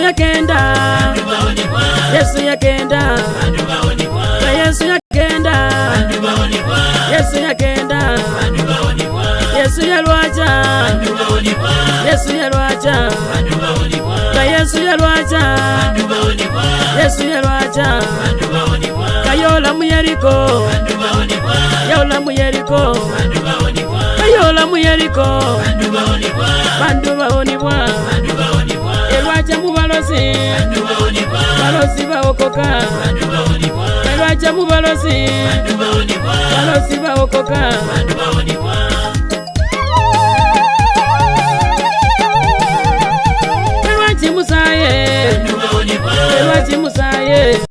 yakenda, Yesu yakenda, Yesu yakenda, Yesu yakenda, Yesu yalwacha, Yesu yalwacha, Yesu yalwacha, Yesu yalwacha, kayola mu Yeriko, yola mu Yeriko, kayola mu Yeriko, bandu baonibwa, elwacha mu balozi, balozi baokoka, elwacha mu balozi, balozi baokoka. Elwachi musaye,